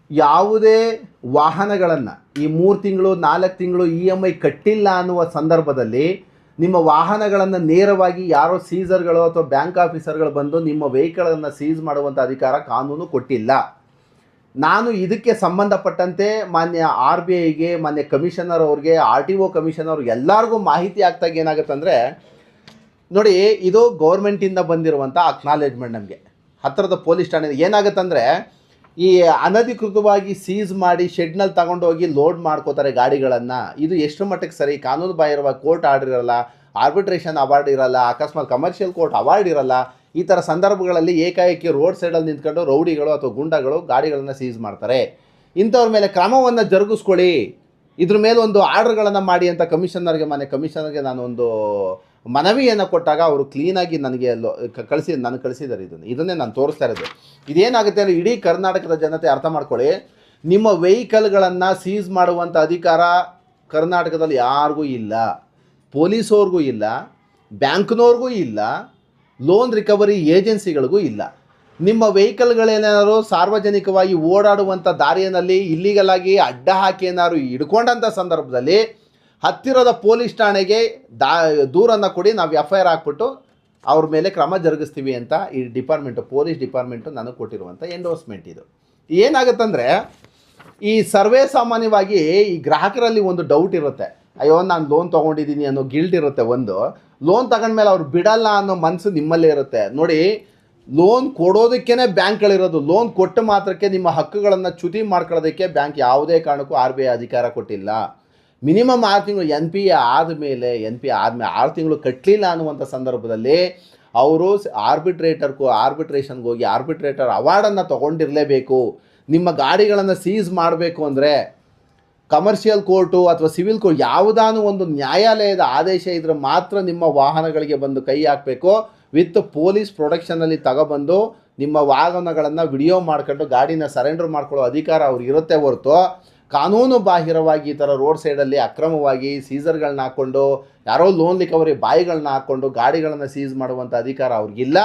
ಯಾವುದೇ ವಾಹನಗಳನ್ನು ಈ 3 ತಿಂಗಳು 4 ತಿಂಗಳು EMI ಕಟ್ಟಿಲ್ಲ ಅನ್ನುವ ಸಂದರ್ಭದಲ್ಲಿ ನಿಮ್ಮ ವಾಹನಗಳನ್ನು ನೇರವಾಗಿ ಯಾರೋ ಸೀಸರ್ಗಳು ಅಥವಾ ಬ್ಯಾಂಕ್ ಆಫೀಸರ್ಗಳು ಬಂದು ನಿಮ್ಮ ವೆಹಿಕಲನ್ನು ಸೀಸ್ ಮಾಡುವಂಥ ಅಧಿಕಾರ ಕಾನೂನು ಕೊಟ್ಟಿಲ್ಲ. ನಾನು ಇದಕ್ಕೆ ಸಂಬಂಧಪಟ್ಟಂತೆ ಮಾನ್ಯ RBIಗೆ, ಮಾನ್ಯ ಕಮಿಷನರ್ ಅವ್ರಿಗೆ, RTO ಕಮಿಷನರ್ ಎಲ್ಲರಿಗೂ ಮಾಹಿತಿ ಆಗ್ತಾಗ ಏನಾಗುತ್ತೆ ಅಂದರೆ, ನೋಡಿ ಇದು ಗೌರ್ಮೆಂಟಿಂದ ಬಂದಿರುವಂಥ ಅಕ್ನಾಲೇಜ್ಮೆಂಟ್. ನಮಗೆ ಹತ್ತಿರದ ಪೊಲೀಸ್ ಠಾಣೆ ಏನಾಗುತ್ತಂದರೆ, ಈ ಅನಧಿಕೃತವಾಗಿ ಸೀಸ್ ಮಾಡಿ ಶೆಡ್ನಲ್ಲಿ ತಗೊಂಡೋಗಿ ಲೋಡ್ ಮಾಡ್ಕೋತಾರೆ ಗಾಡಿಗಳನ್ನು. ಇದು ಎಷ್ಟು ಮಟ್ಟಕ್ಕೆ ಸರಿ? ಕಾನೂನು ಬಾಹಿರವಾಗಿ ಕೋರ್ಟ್ ಆರ್ಡರ್ ಇರಲ್ಲ, ಆರ್ಬಿಟ್ರೇಷನ್ ಅವಾರ್ಡ್ ಇರಲ್ಲ, ಅಕಸ್ಮಾತ್ ಕಮರ್ಷಿಯಲ್ ಕೋರ್ಟ್ ಅವಾರ್ಡ್ ಇರಲ್ಲ. ಈ ಥರ ಸಂದರ್ಭಗಳಲ್ಲಿ ಏಕಾಏಕಿ ರೋಡ್ ಸೈಡಲ್ಲಿ ನಿಂತ್ಕೊಂಡು ರೌಡಿಗಳು ಅಥವಾ ಗುಂಡಗಳು ಗಾಡಿಗಳನ್ನು ಸೀಸ್ ಮಾಡ್ತಾರೆ. ಇಂಥವ್ರ ಮೇಲೆ ಕ್ರಮವನ್ನು ಜರುಗಿಸ್ಕೊಳ್ಳಿ, ಇದ್ರ ಮೇಲೆ ಒಂದು ಆರ್ಡರ್ಗಳನ್ನು ಮಾಡಿ ಅಂತ ಮಾನ್ಯ ಕಮಿಷನರ್ಗೆ ನಾನು ಒಂದು ಮನವಿಯನ್ನು ಕೊಟ್ಟಾಗ ಅವರು ಕ್ಲೀನಾಗಿ ನನಗೆ ನನಗೆ ಕಳಿಸಿದ್ದಾರೆ. ಇದನ್ನೇ ನಾನು ತೋರಿಸ್ತಾ ಇರೋದು. ಇದೇನಾಗುತ್ತೆ ಅಂದರೆ, ಇಡೀ ಕರ್ನಾಟಕದ ಜನತೆ ಅರ್ಥ ಮಾಡ್ಕೊಳ್ಳಿ, ನಿಮ್ಮ ವೆಹಿಕಲ್ಗಳನ್ನು ಸೀಸ್ ಮಾಡುವಂಥ ಅಧಿಕಾರ ಕರ್ನಾಟಕದಲ್ಲಿ ಯಾರಿಗೂ ಇಲ್ಲ, ಪೊಲೀಸವ್ರಿಗೂ ಇಲ್ಲ, ಬ್ಯಾಂಕ್ನವ್ರಿಗೂ ಇಲ್ಲ, ಲೋನ್ ರಿಕವರಿ ಏಜೆನ್ಸಿಗಳಿಗೂ ಇಲ್ಲ. ನಿಮ್ಮ ವೆಹಿಕಲ್ಗಳೇನಾದ್ರು ಸಾರ್ವಜನಿಕವಾಗಿ ಓಡಾಡುವಂಥ ದಾರಿಯಲ್ಲಿ ಇಲ್ಲಿಗಲ್ ಆಗಿ ಅಡ್ಡ ಹಾಕಿ ಏನಾದ್ರು ಹಿಡ್ಕೊಂಡಂಥ ಸಂದರ್ಭದಲ್ಲಿ ಹತ್ತಿರದ ಪೊಲೀಸ್ ಠಾಣೆಗೆ ದೂರನ್ನು ಕೊಡಿ, ನಾವು FIR ಹಾಕ್ಬಿಟ್ಟು ಅವ್ರ ಮೇಲೆ ಕ್ರಮ ಜರುಗಿಸ್ತೀವಿ ಅಂತ ಈ ಪೊಲೀಸ್ ಡಿಪಾರ್ಟ್ಮೆಂಟು ನನಗೆ ಕೊಟ್ಟಿರುವಂಥ ಎಂಡೋರ್ಸ್ಮೆಂಟ್. ಇದು ಏನಾಗುತ್ತಂದರೆ, ಈ ಸರ್ವೇ ಸಾಮಾನ್ಯವಾಗಿ ಈ ಗ್ರಾಹಕರಲ್ಲಿ ಒಂದು ಡೌಟ್ ಇರುತ್ತೆ, ಅಯ್ಯೋ ನಾನು ಲೋನ್ ತೊಗೊಂಡಿದ್ದೀನಿ ಅನ್ನೋ ಗಿಲ್ಟ್ ಇರುತ್ತೆ. ಒಂದು ಲೋನ್ ತಗೊಂಡ್ಮೇಲೆ ಅವ್ರು ಬಿಡಲ್ಲ ಅನ್ನೋ ಮನಸ್ಸು ನಿಮ್ಮಲ್ಲೇ ಇರುತ್ತೆ. ನೋಡಿ, ಲೋನ್ ಕೊಡೋದಕ್ಕೇ ಬ್ಯಾಂಕ್ಗಳಿರೋದು. ಲೋನ್ ಕೊಟ್ಟ ಮಾತ್ರಕ್ಕೆ ನಿಮ್ಮ ಹಕ್ಕುಗಳನ್ನು ಚ್ಯುತಿ ಮಾಡ್ಕೊಳ್ಳೋದಕ್ಕೆ ಬ್ಯಾಂಕ್ ಯಾವುದೇ ಕಾರಣಕ್ಕೂ RBI ಅಧಿಕಾರ ಕೊಟ್ಟಿಲ್ಲ. ಮಿನಿಮಮ್ 6 ತಿಂಗಳು NPA ಆದಮೇಲೆ 6 ತಿಂಗಳು ಕಟ್ಟಲಿಲ್ಲ ಅನ್ನುವಂಥ ಸಂದರ್ಭದಲ್ಲಿ ಅವರು ಆರ್ಬಿಟ್ರೇಷನ್ಗೆ ಹೋಗಿ ಆರ್ಬಿಟ್ರೇಟರ್ ಅವಾರ್ಡನ್ನು ತೊಗೊಂಡಿರಲೇಬೇಕು. ನಿಮ್ಮ ಗಾಡಿಗಳನ್ನು ಸೀಸ್ ಮಾಡಬೇಕು ಅಂದರೆ ಕಮರ್ಷಿಯಲ್ ಕೋರ್ಟು ಅಥವಾ ಸಿವಿಲ್ ಕೋರ್ಟ್ ಯಾವುದಾನು ಒಂದು ನ್ಯಾಯಾಲಯದ ಆದೇಶ ಇದ್ರೆ ಮಾತ್ರ ನಿಮ್ಮ ವಾಹನಗಳಿಗೆ ಬಂದು ಕೈ ಹಾಕಬೇಕು. ವಿತ್ ಪೊಲೀಸ್ ಪ್ರೊಟೆಕ್ಷನಲ್ಲಿ ತಗೊಬಂದು ನಿಮ್ಮ ವಾಹನಗಳನ್ನು ವಿಡಿಯೋ ಮಾಡ್ಕೊಂಡು ಗಾಡಿನ ಸರೆಂಡರ್ ಮಾಡ್ಕೊಳ್ಳೋ ಅಧಿಕಾರ ಅವ್ರಿಗೆ ಇರುತ್ತೆ ಹೊರತು, ಕಾನೂನು ಬಾಹಿರವಾಗಿ ಈ ಥರ ರೋಡ್ ಸೈಡಲ್ಲಿ ಅಕ್ರಮವಾಗಿ ಸೀಸರ್ಗಳನ್ನ ಹಾಕ್ಕೊಂಡು ಯಾರೋ ಲೋನ್ ರಿಕವರಿ ಬಾಯಿಗಳನ್ನ ಹಾಕ್ಕೊಂಡು ಗಾಡಿಗಳನ್ನು ಸೀಸ್ ಮಾಡುವಂಥ ಅಧಿಕಾರ ಅವ್ರಿಗಿಲ್ಲ,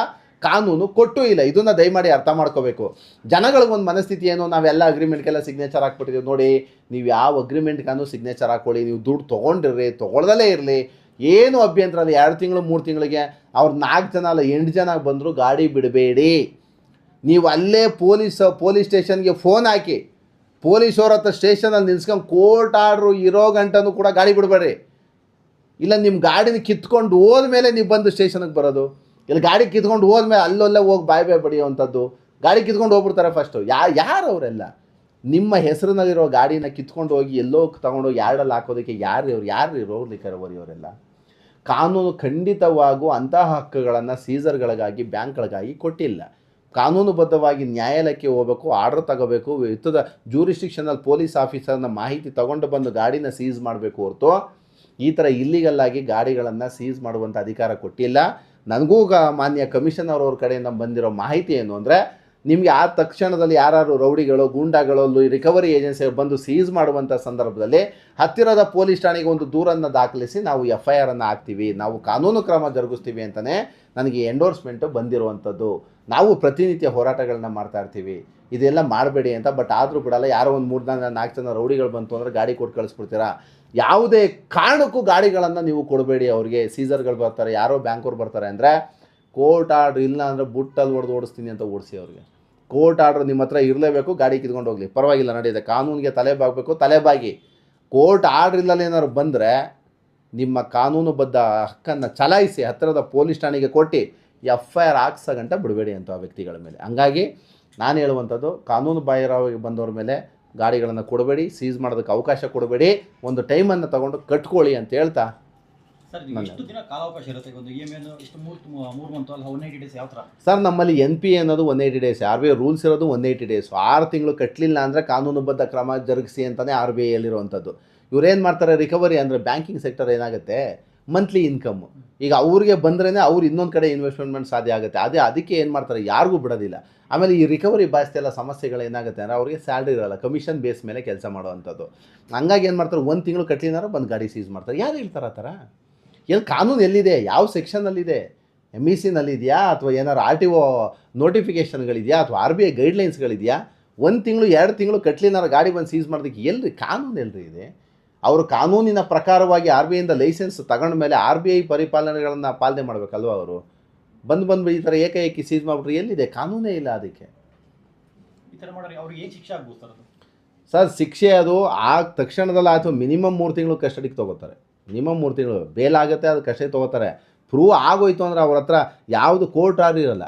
ಕಾನೂನು ಕೊಟ್ಟು ಇಲ್ಲ. ಇದನ್ನು ದಯಮಾಡಿ ಅರ್ಥ ಮಾಡ್ಕೋಬೇಕು. ಜನಗಳಿಗೊಂದು ಮನಸ್ಥಿತಿ ಏನು, ನಾವೆಲ್ಲ ಅಗ್ರಿಮೆಂಟ್ಗೆಲ್ಲ ಸಿಗ್ನೇಚರ್ ಹಾಕ್ಬಿಟ್ಟಿದ್ದೀವಿ. ನೋಡಿ, ನೀವು ಯಾವ ಅಗ್ರಿಮೆಂಟ್ಗಾನು ಸಿಗ್ನೇಚರ್ ಹಾಕ್ಕೊಳ್ಳಿ, ನೀವು ದುಡ್ಡು ತೊಗೊಂಡಿರ್ರಿ ತೊಗೊಳ್ದಲೇ ಇರಲಿ, ಏನು ಅಭ್ಯಂತರ ಅಲ್ಲ. 2 ತಿಂಗಳು 3 ತಿಂಗಳಿಗೆ ಅವ್ರು 4 ಜನ ಅಲ್ಲ 8 ಜನ ಬಂದರೂ ಗಾಡಿ ಬಿಡಬೇಡಿ. ನೀವು ಅಲ್ಲೇ ಪೊಲೀಸ್ ಸ್ಟೇಷನ್ಗೆ ಫೋನ್ ಹಾಕಿ, ಪೊಲೀಸವ್ರ ಹತ್ರ ಸ್ಟೇಷನಲ್ಲಿ ನಿಲ್ಸ್ಕೊಂಡು ಕೋರ್ಟ್ ಆರ್ಡ್ರು ಇರೋ ಗಂಟನೂ ಕೂಡ ಗಾಡಿ ಬಿಡಬೇಡ್ರಿ. ಇಲ್ಲ ನಿಮ್ಮ ಗಾಡಿನ ಕಿತ್ಕೊಂಡು ಹೋದ್ಮೇಲೆ ನೀವು ಬಂದು ಸ್ಟೇಷನ್ಗೆ ಬರೋದು. ಇಲ್ಲ ಗಾಡಿ ಕಿತ್ಕೊಂಡು ಹೋದ್ಮೇಲೆ ಅಲ್ಲೊಲ್ಲೇ ಹೋಗಿ ಬಾಯಿ ಬಡಿಯೋವಂಥದ್ದು. ಗಾಡಿ ಕಿತ್ಕೊಂಡು ಹೋಗ್ಬಿಡ್ತಾರೆ ಫಸ್ಟು. ಯಾರು ಅವರೆಲ್ಲ? ನಿಮ್ಮ ಹೆಸರಿನಲ್ಲಿರೋ ಗಾಡಿನ ಕಿತ್ಕೊಂಡು ಹೋಗಿ ಎಲ್ಲೋ ತೊಗೊಂಡೋಗಿ ಯಾರ್ಡಲ್ಲಿ ಹಾಕೋದಕ್ಕೆ ಯಾರು ರೋಡ್ಲಿಕ್ಕವರೆಯವರೆಲ್ಲ? ಕಾನೂನು ಖಂಡಿತವಾಗೂ ಅಂತಹ ಹಕ್ಕುಗಳನ್ನು ಸೀಸರ್ಗಳಿಗಾಗಿ ಬ್ಯಾಂಕ್ಗಳಿಗಾಗಿ ಕೊಟ್ಟಿಲ್ಲ. ಕಾನೂನುಬದ್ಧವಾಗಿ ನ್ಯಾಯಾಲಯಕ್ಕೆ ಹೋಗಬೇಕು, ಆರ್ಡರ್ ತಗೋಬೇಕು, ವಿತ್ತದ ಜೂರಿಸ್ಟಿಕ್ಷನಲ್ಲಿ ಪೊಲೀಸ್ ಆಫೀಸರ್ನ ಮಾಹಿತಿ ತೊಗೊಂಡು ಬಂದು ಗಾಡಿನ ಸೀಸ್ ಮಾಡಬೇಕು ಹೊರತು ಈ ಥರ ಇಲ್ಲಿಗಲ್ಲಾಗಿ ಗಾಡಿಗಳನ್ನು ಸೀಸ್ ಮಾಡುವಂಥ ಅಧಿಕಾರ ಕೊಟ್ಟಿಲ್ಲ. ನನಗೂ ಮಾನ್ಯ ಕಮಿಷನರ್ ಅವ್ರ ಕಡೆಯಿಂದ ಬಂದಿರೋ ಮಾಹಿತಿ ಏನು ಅಂದರೆ, ನಿಮಗೆ ಆ ತಕ್ಷಣದಲ್ಲಿ ಯಾರು ರೌಡಿಗಳು ಗೂಂಡಾಗಳು ರಿಕವರಿ ಏಜೆನ್ಸಿಗಳು ಬಂದು ಸೀಸ್ ಮಾಡುವಂಥ ಸಂದರ್ಭದಲ್ಲಿ ಹತ್ತಿರದ ಪೊಲೀಸ್ ಠಾಣೆಗೆ ಒಂದು ದೂರನ್ನು ದಾಖಲಿಸಿ ನಾವು FIR ಹಾಕ್ತೀವಿ, ನಾವು ಕಾನೂನು ಕ್ರಮ ಜರುಗಿಸ್ತೀವಿ ಅಂತಲೇ ನನಗೆ ಎಂಡೋರ್ಸ್ಮೆಂಟು ಬಂದಿರುವಂಥದ್ದು. ನಾವು ಪ್ರತಿನಿತ್ಯ ಹೋರಾಟಗಳನ್ನ ಮಾಡ್ತಾ ಇರ್ತೀವಿ, ಇದೆಲ್ಲ ಮಾಡಬೇಡಿ ಅಂತ. ಬಟ್ ಆದರೂ ಬಿಡಲ್ಲ. ಯಾರೋ ಒಂದು 3-4 ಜನ ರೌಡಿಗಳು ಬಂತು ಅಂದರೆ ಗಾಡಿ ಕೊಟ್ಟು ಕಳಿಸ್ಬಿಡ್ತೀರಾ. ಯಾವುದೇ ಕಾರಣಕ್ಕೂ ಗಾಡಿಗಳನ್ನು ನೀವು ಕೊಡಬೇಡಿ ಅವ್ರಿಗೆ. ಸೀಸರ್ಗಳು ಬರ್ತಾರೆ, ಯಾರೋ ಬ್ಯಾಂಕವ್ರು ಬರ್ತಾರೆ ಅಂದರೆ ಕೋರ್ಟ್ ಆರ್ಡ್ರ್ ಇಲ್ಲ ಅಂದರೆ ಬುಟ್ಟಲ್ಲಿ ಓಡಿಸ್ತೀನಿ ಅಂತ ಓಡಿಸಿ ಅವ್ರಿಗೆ. ಕೋರ್ಟ್ ಆರ್ಡ್ರ್ ನಿಮ್ಮ ಹತ್ರ ಇರಲೇಬೇಕು, ಗಾಡಿ ಕಿತ್ಕೊಂಡು ಹೋಗಲಿ, ಪರವಾಗಿಲ್ಲ, ನಡೆಯುತ್ತೆ. ಕಾನೂನಿಗೆ ತಲೆಬಾಗಬೇಕು, ತಲೆಬಾಗಿ. ಕೋರ್ಟ್ ಆರ್ಡ್ರ್ ಇಲ್ಲಲ್ಲಿ ಏನಾದ್ರು ಬಂದರೆ ನಿಮ್ಮ ಕಾನೂನುಬದ್ಧ ಹಕ್ಕನ್ನು ಚಲಾಯಿಸಿ ಹತ್ತಿರದ ಪೊಲೀಸ್ ಠಾಣೆಗೆ ಕೊಟ್ಟು FIR ಹಾಕ್ಸೋ ಗಂಟ ಬಿಡಬೇಡಿ ಅಂತ ಆ ವ್ಯಕ್ತಿಗಳ ಮೇಲೆ. ಹಂಗಾಗಿ ನಾನು ಹೇಳುವಂಥದ್ದು, ಕಾನೂನು ಬಾಹಿರವಾಗಿ ಬಂದವ್ರ ಮೇಲೆ ಗಾಡಿಗಳನ್ನು ಕೊಡಬೇಡಿ, ಸೀಸ್ ಮಾಡೋದಕ್ಕೆ ಅವಕಾಶ ಕೊಡಬೇಡಿ, ಒಂದು ಟೈಮನ್ನು ತೊಗೊಂಡು ಕಟ್ಕೊಳ್ಳಿ ಅಂತ ಹೇಳ್ತಾ. ಸರ್, ನಮ್ಮಲ್ಲಿ NPA ಅನ್ನೋದು 180 ಡೇಸ್, RBI ರೂಲ್ಸ್ ಇರೋದು 180 ಡೇಸ್. 6 ತಿಂಗಳು ಕಟ್ಟಲಿಲ್ಲ ಅಂದರೆ ಕಾನೂನುಬದ್ಧ ಕ್ರಮ ಜರುಗಿಸಿ ಅಂತಲೇ RBI ಹೇಳಿರುವಂಥದ್ದು. ಇವರೇನು ಮಾಡ್ತಾರೆ, ರಿಕವರಿ ಅಂದರೆ ಬ್ಯಾಂಕಿಂಗ್ ಸೆಕ್ಟರ್ ಏನಾಗುತ್ತೆ, ಮಂತ್ಲಿ ಇನ್ಕಮ್ಮು. ಈಗ ಅವ್ರಿಗೆ ಬಂದ್ರೇ ಅವ್ರು ಇನ್ನೊಂದು ಕಡೆ ಇನ್ವೆಸ್ಟ್ಮೆಂಟ್ ಸಾಧ್ಯ ಆಗುತ್ತೆ. ಅದಕ್ಕೆ ಏನು ಮಾಡ್ತಾರೆ, ಯಾರಿಗೂ ಬಿಡೋದಿಲ್ಲ. ಆಮೇಲೆ ಈ ರಿಕವರಿ ಬಾಯ್ಸ್ ಎಲ್ಲ ಸಮಸ್ಯೆಗಳು ಏನಾಗುತ್ತೆ ಅಂದರೆ, ಅವ್ರಿಗೆ ಸ್ಯಾಲ್ರಿ ಇರೋಲ್ಲ, ಕಮಿಷನ್ ಬೇಸ್ ಮೇಲೆ ಕೆಲಸ ಮಾಡುವಂಥದ್ದು. ಹಂಗಾಗಿ ಏನು ಮಾಡ್ತಾರೆ, 1 ತಿಂಗಳು ಕಟ್ಟಲಿನಾರು ಬಂದು ಗಾಡಿ ಸೀಸ್ ಮಾಡ್ತಾರೆ. ಯಾರು ಹೇಳ್ತಾರೆ ಆ ಥರ? ಎಲ್ಲಿ ಕಾನೂನು ಎಲ್ಲಿದೆ? ಯಾವ ಸೆಕ್ಷನ್ನಲ್ಲಿದೆ? MECನಲ್ಲಿದೆಯಾ ಅಥವಾ ಏನಾರು RTO ನೋಟಿಫಿಕೇಷನ್ಗಳಿದೆಯಾ ಅಥವಾ RBI ಗೈಡ್ಲೈನ್ಸ್ಗಳಿದೆಯಾ? 1 ತಿಂಗಳು 2 ತಿಂಗಳು ಕಟ್ಲಿನಾರ ಗಾಡಿ ಬಂದು ಸೀಸ್ ಮಾಡೋದಕ್ಕೆ ಎಲ್ರಿ ಕಾನೂನು ಎಲ್ರಿ ಇದೆ? ಅವರು ಕಾನೂನಿನ ಪ್ರಕಾರವಾಗಿ ಆರ್ ಬಿ ಐಯಿಂದ ಲೈಸೆನ್ಸ್ ತಗೊಂಡ ಮೇಲೆ ಆರ್ ಬಿ ಐ ಪರಿಪಾಲನೆಗಳನ್ನು ಪಾಲನೆ ಮಾಡಬೇಕಲ್ವ ಅವರು? ಬಂದು ಈ ಥರ ಏಕಾಏಕಿ ಸೀಸ್ ಮಾಡಿಬಿಟ್ರೆ ಎಲ್ಲಿದೆ? ಕಾನೂನೇ ಇಲ್ಲ ಅದಕ್ಕೆ. ಈ ಥರ ಮಾಡೋರಿಗೆ ಅವ್ರಿಗೆ ಏನು ಶಿಕ್ಷೆ ಆಗ್ಬೋದು ಸರ್? ಅದು ಸರ್ ಶಿಕ್ಷೆ ಅದು ಆ ತಕ್ಷಣದಲ್ಲ, ಅಥವಾ ಮಿನಿಮಮ್ 3 ತಿಂಗಳು ಕಸ್ಟಡಿಗೆ ತೊಗೋತಾರೆ. ಮಿನಿಮಮ್ 3 ತಿಂಗಳು ಬೇಲ್ ಆಗುತ್ತೆ, ಅದು ಕಸ್ಟಡಿ ತೊಗೋತಾರೆ. ಪ್ರೂವ್ ಆಗೋಯ್ತು ಅಂದರೆ ಅವ್ರ ಹತ್ರ ಯಾವುದು ಕೋರ್ಟ್ ಆರ್ಡರ್ ಇರಲ್ಲ,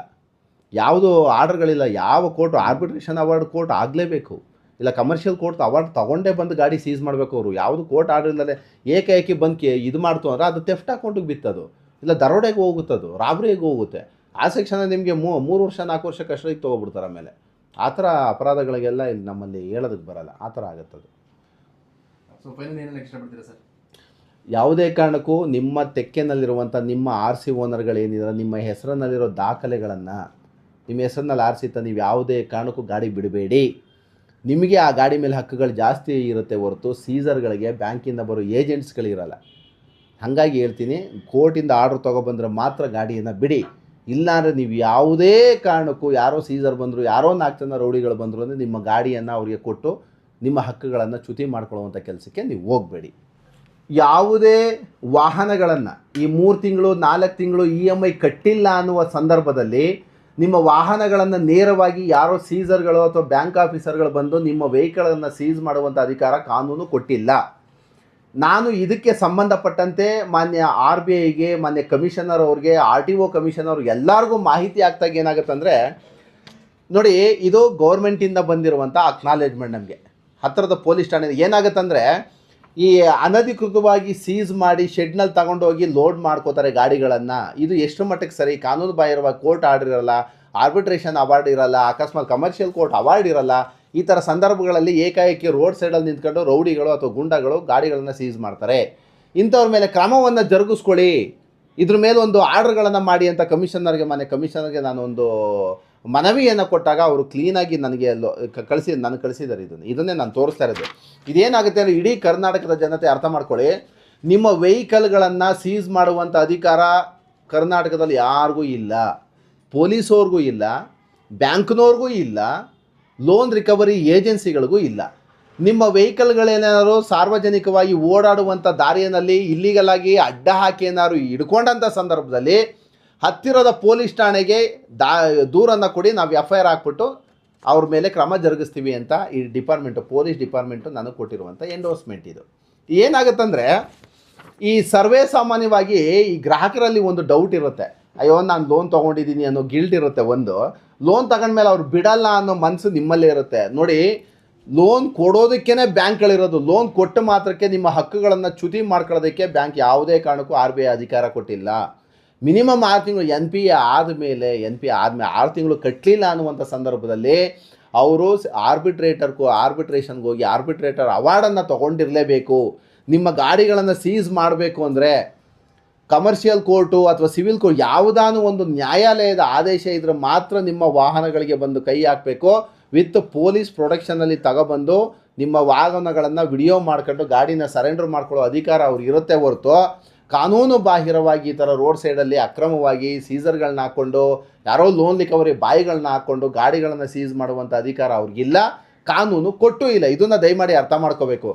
ಯಾವುದು ಆರ್ಡರ್ಗಳಿಲ್ಲ. ಯಾವ ಕೋರ್ಟು ಆರ್ಬಿಟ್ರೇಷನ್ ಅವಾರ್ಡ್ ಕೋರ್ಟ್ ಆಗಲೇಬೇಕು, ಇಲ್ಲ ಕಮರ್ಷಿಯಲ್ ಕೋರ್ಟ್ ಅವಾರ್ಡ್ ತೊಗೊಂಡೇ ಬಂದು ಗಾಡಿ ಸೀಸ್ ಮಾಡಬೇಕು ಅವರು. ಯಾವುದು ಕೋರ್ಟ್ ಆರ್ಡರ್ ಇಲ್ಲದೆ ಏಕಾಏಕಿ ಬಂದು ಇದು ಮಾಡ್ತು ಅಂದರೆ ಅದು ಥೆಫ್ಟ್ ಅಕೌಂಟಿಗೆ ಬಿತ್ತದು, ಇಲ್ಲ ದರೋಡೆಗೆ ಹೋಗುತ್ತದು, ರಾಬ್ರಿಗೆ ಹೋಗುತ್ತೆ. ಆ ಸೆಕ್ಷನಲ್ಲಿ ನಿಮಗೆ 3 ವರ್ಷ 4 ವರ್ಷ ಕಸ್ಟಡಿಗೆ ತೊಗೊಬಿಡ್ತಾರೆ. ಆಮೇಲೆ ಆ ಥರ ಅಪರಾಧಗಳಿಗೆಲ್ಲ ಇಲ್ಲಿ ನಮ್ಮಲ್ಲಿ ಹೇಳೋದಕ್ಕೆ ಬರಲ್ಲ, ಆ ಥರ ಆಗುತ್ತದು. ಸೊ ಫೈನಲ್ ಏನೆಲ್ಲ ಇಷ್ಟಪಡ್ತೀರಾ ಸರ್? ಯಾವುದೇ ಕಾರಣಕ್ಕೂ ನಿಮ್ಮ ತೆಕ್ಕೆನಲ್ಲಿರುವಂಥ ನಿಮ್ಮ ಆರ್ ಸಿ ಓನರ್ಗಳೇನಿದ್ದಾರೆ, ನಿಮ್ಮ ಹೆಸರಿನಲ್ಲಿರೋ ದಾಖಲೆಗಳನ್ನು ನಿಮ್ಮ ಹೆಸರಿನಲ್ಲಿ ಆರಿಸಿತ್ತ ನೀವು ಯಾವುದೇ ಕಾರಣಕ್ಕೂ ಗಾಡಿ ಬಿಡಬೇಡಿ. ನಿಮಗೆ ಆ ಗಾಡಿ ಮೇಲೆ ಹಕ್ಕುಗಳು ಜಾಸ್ತಿ ಇರುತ್ತೆ ಹೊರತು ಸೀಸರ್ಗಳಿಗೆ ಬ್ಯಾಂಕಿಂದ ಬರೋ ಏಜೆಂಟ್ಸ್ಗಳಿರಲ್ಲ. ಹಾಗಾಗಿ ಹೇಳ್ತೀನಿ, ಕೋರ್ಟಿಂದ ಆರ್ಡ್ರ್ ತೊಗೊಬಂದ್ರೆ ಮಾತ್ರ ಗಾಡಿಯನ್ನು ಬಿಡಿ. ಇಲ್ಲಾಂದರೆ ನೀವು ಯಾವುದೇ ಕಾರಣಕ್ಕೂ ಯಾರೋ ಸೀಸರ್ ಬಂದರು, ಯಾರೋ 4 ಜನ ರೌಡಿಗಳು ಬಂದರು ಅಂದರೆ ನಿಮ್ಮ ಗಾಡಿಯನ್ನು ಅವರಿಗೆ ಕೊಟ್ಟು ನಿಮ್ಮ ಹಕ್ಕುಗಳನ್ನು ಚ್ಯುತಿ ಮಾಡ್ಕೊಳ್ಳುವಂಥ ಕೆಲಸಕ್ಕೆ ನೀವು ಹೋಗಬೇಡಿ. ಯಾವುದೇ ವಾಹನಗಳನ್ನು ಈ 3 ತಿಂಗಳು 4 ತಿಂಗಳು EMI ಕಟ್ಟಿಲ್ಲ ಅನ್ನುವ ಸಂದರ್ಭದಲ್ಲಿ ನಿಮ್ಮ ವಾಹನಗಳನ್ನು ನೇರವಾಗಿ ಯಾರೋ ಸೀಸರ್ಗಳು ಅಥವಾ ಬ್ಯಾಂಕ್ ಆಫೀಸರ್ಗಳು ಬಂದು ನಿಮ್ಮ ವೆಹಿಕಲನ್ನು ಸೀಸ್ ಮಾಡುವಂಥ ಅಧಿಕಾರ ಕಾನೂನು ಕೊಟ್ಟಿಲ್ಲ. ನಾನು ಇದಕ್ಕೆ ಸಂಬಂಧಪಟ್ಟಂತೆ ಮಾನ್ಯ RBIಗೆ, ಮಾನ್ಯ ಕಮಿಷನರ್ ಅವ್ರಿಗೆ, RTO ಕಮಿಷನರ್ ಎಲ್ಲರಿಗೂ ಮಾಹಿತಿ ಆಗ್ತಾಗ ಏನಾಗುತ್ತೆ ಅಂದರೆ, ನೋಡಿ ಇದು ಗೌರ್ಮೆಂಟಿಂದ ಬಂದಿರುವಂಥ ಅಕ್ನಾಲೇಜ್ಮೆಂಟ್. ನಮಗೆ ಹತ್ತಿರದ ಪೊಲೀಸ್ ಠಾಣೆ ಏನಾಗುತ್ತಂದರೆ, ಈ ಅನಧಿಕೃತವಾಗಿ ಸೀಸ್ ಮಾಡಿ ಶೆಡ್ನಲ್ಲಿ ತಗೊಂಡೋಗಿ ಲೋಡ್ ಮಾಡ್ಕೋತಾರೆ ಗಾಡಿಗಳನ್ನು. ಇದು ಎಷ್ಟು ಮಟ್ಟಕ್ಕೆ ಸರಿ? ಕಾನೂನು ಬಾಹಿರವಾಗಿ ಕೋರ್ಟ್ ಆರ್ಡರ್ ಇರಲ್ಲ, ಆರ್ಬಿಟ್ರೇಷನ್ ಅವಾರ್ಡ್ ಇರಲ್ಲ, ಅಕಸ್ಮಾತ್ ಕಮರ್ಷಿಯಲ್ ಕೋರ್ಟ್ ಅವಾರ್ಡ್ ಇರಲ್ಲ. ಈ ಥರ ಸಂದರ್ಭಗಳಲ್ಲಿ ಏಕಾಏಕಿ ರೋಡ್ ಸೈಡಲ್ಲಿ ನಿಂತ್ಕೊಂಡು ರೌಡಿಗಳು ಅಥವಾ ಗುಂಡಗಳು ಗಾಡಿಗಳನ್ನು ಸೀಸ್ ಮಾಡ್ತಾರೆ. ಇಂಥವ್ರ ಮೇಲೆ ಕ್ರಮವನ್ನು ಜರುಗಿಸ್ಕೊಳ್ಳಿ, ಇದ್ರ ಮೇಲೆ ಒಂದು ಆರ್ಡರ್ಗಳನ್ನು ಮಾಡಿ ಅಂತ ಕಮಿಷನರ್ಗೆ, ಮಾನ್ಯ ಕಮಿಷನರ್ಗೆ ನಾನು ಒಂದು ಮನವಿಯನ್ನು ಕೊಟ್ಟಾಗ ಅವರು ಕ್ಲೀನಾಗಿ ನನಗೆ ನನಗೆ ಕಳಿಸಿದ್ದಾರೆ. ಇದನ್ನೇ ನಾನು ತೋರಿಸ್ತಾ ಇರೋದು. ಇದೇನಾಗುತ್ತೆ ಅಂದರೆ, ಇಡೀ ಕರ್ನಾಟಕದ ಜನತೆ ಅರ್ಥ ಮಾಡ್ಕೊಳ್ಳಿ, ನಿಮ್ಮ ವೆಹಿಕಲ್ಗಳನ್ನು ಸೀಸ್ ಮಾಡುವಂಥ ಅಧಿಕಾರ ಕರ್ನಾಟಕದಲ್ಲಿ ಯಾರಿಗೂ ಇಲ್ಲ, ಪೊಲೀಸವ್ರಿಗೂ ಇಲ್ಲ, ಬ್ಯಾಂಕ್ನವ್ರಿಗೂ ಇಲ್ಲ, ಲೋನ್ ರಿಕವರಿ ಏಜೆನ್ಸಿಗಳಿಗೂ ಇಲ್ಲ. ನಿಮ್ಮ ವೆಹಿಕಲ್ಗಳೇನಾದ್ರು ಸಾರ್ವಜನಿಕವಾಗಿ ಓಡಾಡುವಂಥ ದಾರಿಯಲ್ಲಿ ಇಲ್ಲಿಗಲ್ ಆಗಿ ಅಡ್ಡ ಹಾಕಿ ಏನಾದ್ರು ಹಿಡ್ಕೊಂಡಂಥ ಸಂದರ್ಭದಲ್ಲಿ ಹತ್ತಿರದ ಪೊಲೀಸ್ ಠಾಣೆಗೆ ದೂರನ್ನು ಕೊಡಿ, ನಾವು FIR ಹಾಕ್ಬಿಟ್ಟು ಅವ್ರ ಮೇಲೆ ಕ್ರಮ ಜರುಗಿಸ್ತೀವಿ ಅಂತ ಈ ಡಿಪಾರ್ಟ್ಮೆಂಟು, ಪೊಲೀಸ್ ಡಿಪಾರ್ಟ್ಮೆಂಟು ನನಗೆ ಕೊಟ್ಟಿರುವಂಥ ಎಂಡೋರ್ಸ್ಮೆಂಟ್ ಇದು. ಏನಾಗುತ್ತಂದರೆ, ಈ ಸರ್ವೇ ಸಾಮಾನ್ಯವಾಗಿ ಈ ಗ್ರಾಹಕರಲ್ಲಿ ಒಂದು ಡೌಟ್ ಇರುತ್ತೆ, ಅಯ್ಯೋ ನಾನು ಲೋನ್ ತೊಗೊಂಡಿದ್ದೀನಿ ಅನ್ನೋ ಗಿಲ್ಟ್ ಇರುತ್ತೆ. ಒಂದು ಲೋನ್ ತಗೊಂಡ್ಮೇಲೆ ಅವ್ರು ಬಿಡಲ್ಲ ಅನ್ನೋ ಮನಸ್ಸು ನಿಮ್ಮಲ್ಲೇ ಇರುತ್ತೆ. ನೋಡಿ, ಲೋನ್ ಕೊಡೋದಕ್ಕೇ ಬ್ಯಾಂಕ್ಗಳಿರೋದು, ಲೋನ್ ಕೊಟ್ಟ ಮಾತ್ರಕ್ಕೆ ನಿಮ್ಮ ಹಕ್ಕುಗಳನ್ನು ಚ್ಯುತಿ ಮಾಡ್ಕೊಳ್ಳೋದಕ್ಕೆ ಬ್ಯಾಂಕ್ ಯಾವುದೇ ಕಾರಣಕ್ಕೂ RBI ಅಧಿಕಾರ ಕೊಟ್ಟಿಲ್ಲ. ಮಿನಿಮಮ್ 6 ತಿಂಗಳು NPA ಆದಮೇಲೆ 6 ತಿಂಗಳು ಕಟ್ಟಲಿಲ್ಲ ಅನ್ನುವಂಥ ಸಂದರ್ಭದಲ್ಲಿ ಅವರು ಆರ್ಬಿಟ್ರೇಷನ್ಗೆ ಹೋಗಿ ಆರ್ಬಿಟ್ರೇಟರ್ ಅವಾರ್ಡನ್ನು ತೊಗೊಂಡಿರಲೇಬೇಕು. ನಿಮ್ಮ ಗಾಡಿಗಳನ್ನು ಸೀಸ್ ಮಾಡಬೇಕು ಅಂದರೆ ಕಮರ್ಷಿಯಲ್ ಕೋರ್ಟು ಅಥವಾ ಸಿವಿಲ್ ಕೋರ್ಟ್ ಯಾವುದಾನು ಒಂದು ನ್ಯಾಯಾಲಯದ ಆದೇಶ ಇದ್ರೆ ಮಾತ್ರ ನಿಮ್ಮ ವಾಹನಗಳಿಗೆ ಬಂದು ಕೈ ಹಾಕಬೇಕು. ವಿತ್ ಪೊಲೀಸ್ ಪ್ರೊಟೆಕ್ಷನಲ್ಲಿ ತಗೊಬಂದು ನಿಮ್ಮ ವಾಹನಗಳನ್ನು ವಿಡಿಯೋ ಮಾಡ್ಕೊಂಡು ಗಾಡಿನ ಸರೆಂಡರ್ ಮಾಡ್ಕೊಳ್ಳೋ ಅಧಿಕಾರ ಅವ್ರಿಗೆ ಇರುತ್ತೆ ಹೊರತು, ಕಾನೂನು ಬಾಹಿರವಾಗಿ ಈ ಥರ ರೋಡ್ ಸೈಡಲ್ಲಿ ಅಕ್ರಮವಾಗಿ ಸೀಸರ್ಗಳನ್ನ ಹಾಕ್ಕೊಂಡು, ಯಾರೋ ಲೋನ್ ರಿಕವರಿ ಬಾಯಿಗಳನ್ನ ಹಾಕ್ಕೊಂಡು ಗಾಡಿಗಳನ್ನು ಸೀಸ್ ಮಾಡುವಂಥ ಅಧಿಕಾರ ಅವ್ರಿಗಿಲ್ಲ, ಕಾನೂನು ಕೊಟ್ಟೂ ಇಲ್ಲ. ಇದನ್ನು ದಯಮಾಡಿ ಅರ್ಥ ಮಾಡ್ಕೋಬೇಕು.